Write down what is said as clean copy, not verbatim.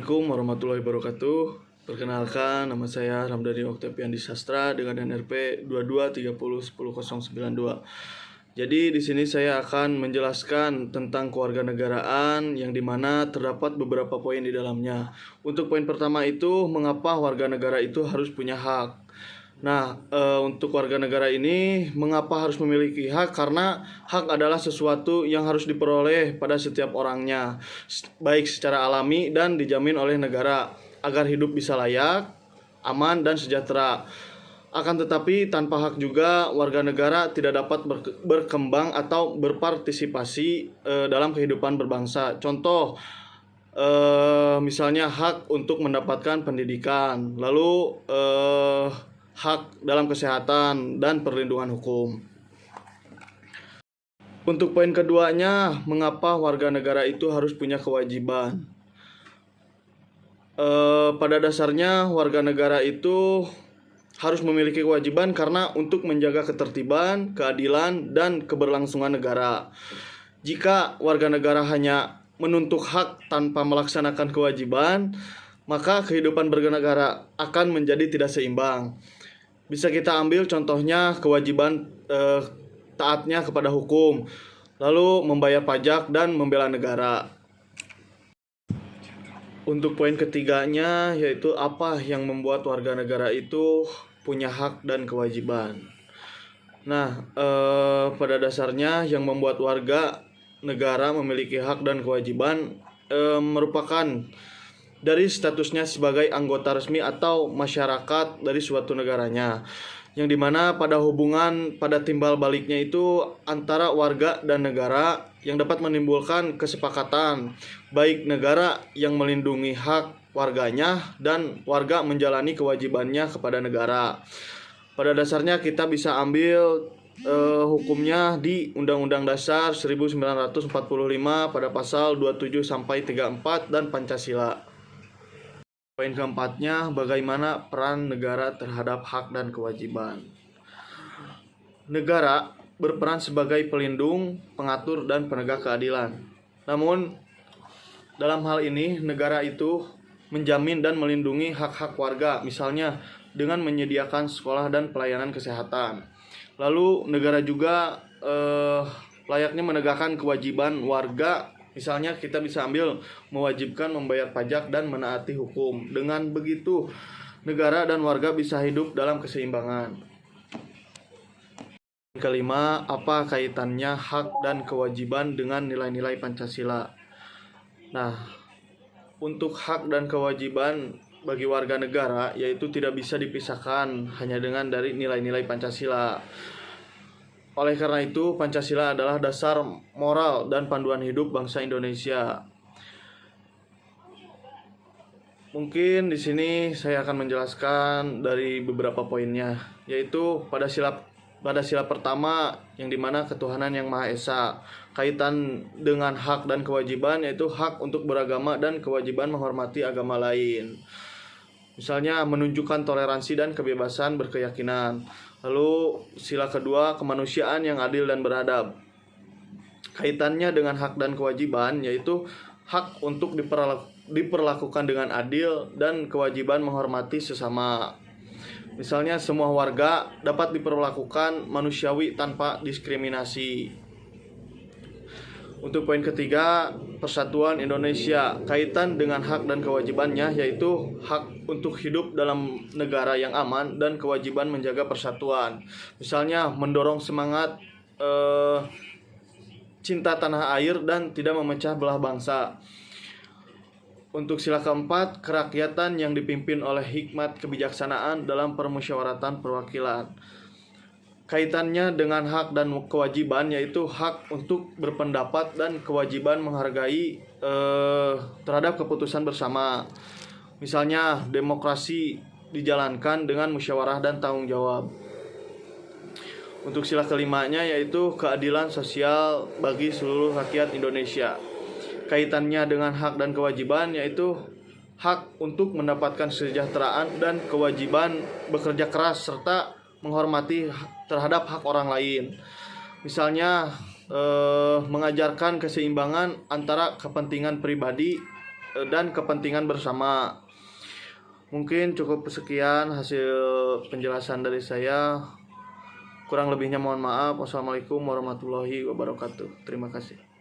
Assalamualaikum warahmatullahi wabarakatuh. Perkenalkan, nama saya Ramdhani Oktaviandi Sastra dengan NRP 22301092. Jadi di sini saya akan menjelaskan tentang kewarganegaraan yang dimana terdapat beberapa poin di dalamnya. Untuk poin pertama itu, mengapa warga negara itu harus punya hak. Nah, untuk warga negara ini mengapa harus memiliki hak? Karena hak adalah sesuatu yang harus diperoleh pada setiap orangnya, baik secara alami dan dijamin oleh negara agar hidup bisa layak, aman dan sejahtera. Akan tetapi tanpa hak juga warga negara tidak dapat berkembang atau berpartisipasi dalam kehidupan berbangsa. Contoh, misalnya hak untuk mendapatkan pendidikan, lalu hak dalam kesehatan dan perlindungan hukum. Untuk poin keduanya, mengapa warga negara itu harus punya kewajiban? Pada dasarnya warga negara itu harus memiliki kewajiban karena untuk menjaga ketertiban, keadilan, dan keberlangsungan negara. Jika warga negara hanya menuntut hak tanpa melaksanakan kewajiban, maka kehidupan bernegara akan menjadi tidak seimbang. Bisa kita ambil contohnya kewajiban taatnya kepada hukum, lalu membayar pajak dan membela negara. Untuk poin ketiganya yaitu apa yang membuat warga negara itu punya hak dan kewajiban. Nah, pada dasarnya yang membuat warga negara memiliki hak dan kewajiban merupakan dari statusnya sebagai anggota resmi atau masyarakat dari suatu negaranya, yang dimana pada hubungan pada timbal baliknya itu antara warga dan negara yang dapat menimbulkan kesepakatan baik negara yang melindungi hak warganya dan warga menjalani kewajibannya kepada negara. Pada dasarnya kita bisa ambil hukumnya di Undang-Undang Dasar 1945 pada pasal 27 sampai 34 dan Pancasila. Poin keempatnya, bagaimana peran negara terhadap hak dan kewajiban. Negara berperan sebagai pelindung, pengatur, dan penegak keadilan. Namun, dalam hal ini, negara itu menjamin dan melindungi hak-hak warga, misalnya dengan menyediakan sekolah dan pelayanan kesehatan. Lalu, negara juga layaknya menegakkan kewajiban warga. Misalnya kita bisa ambil mewajibkan membayar pajak dan menaati hukum. Dengan begitu, negara dan warga bisa hidup dalam keseimbangan. Kelima, apa kaitannya hak dan kewajiban dengan nilai-nilai Pancasila? Nah, untuk hak dan kewajiban bagi warga negara yaitu tidak bisa dipisahkan hanya dengan dari nilai-nilai Pancasila. Oleh karena itu, Pancasila adalah dasar moral dan panduan hidup bangsa Indonesia. Mungkin di sini saya akan menjelaskan dari beberapa poinnya, yaitu pada sila pertama yang dimana ketuhanan yang Maha Esa. Kaitan dengan hak dan kewajiban yaitu hak untuk beragama dan kewajiban menghormati agama lain. Misalnya menunjukkan toleransi dan kebebasan berkeyakinan. Lalu sila kedua, kemanusiaan yang adil dan beradab. Kaitannya dengan hak dan kewajiban yaitu hak untuk diperlakukan dengan adil dan kewajiban menghormati sesama. Misalnya semua warga dapat diperlakukan manusiawi tanpa diskriminasi. Untuk poin ketiga, persatuan Indonesia. Kaitan dengan hak dan kewajibannya yaitu hak untuk hidup dalam negara yang aman dan kewajiban menjaga persatuan. Misalnya mendorong semangat cinta tanah air dan tidak memecah belah bangsa. Untuk sila keempat, kerakyatan yang dipimpin oleh hikmat kebijaksanaan dalam permusyawaratan perwakilan. Kaitannya dengan hak dan kewajiban yaitu hak untuk berpendapat dan kewajiban menghargai terhadap keputusan bersama. Misalnya demokrasi dijalankan dengan musyawarah dan tanggung jawab. Untuk sila kelimanya yaitu keadilan sosial bagi seluruh rakyat Indonesia. Kaitannya dengan hak dan kewajiban yaitu hak untuk mendapatkan kesejahteraan dan kewajiban bekerja keras serta menghormati terhadap hak orang lain. Misalnya mengajarkan keseimbangan antara kepentingan pribadi dan kepentingan bersama. Mungkin cukup sekian hasil penjelasan dari saya. Kurang lebihnya mohon maaf. Wassalamualaikum warahmatullahi wabarakatuh. Terima kasih.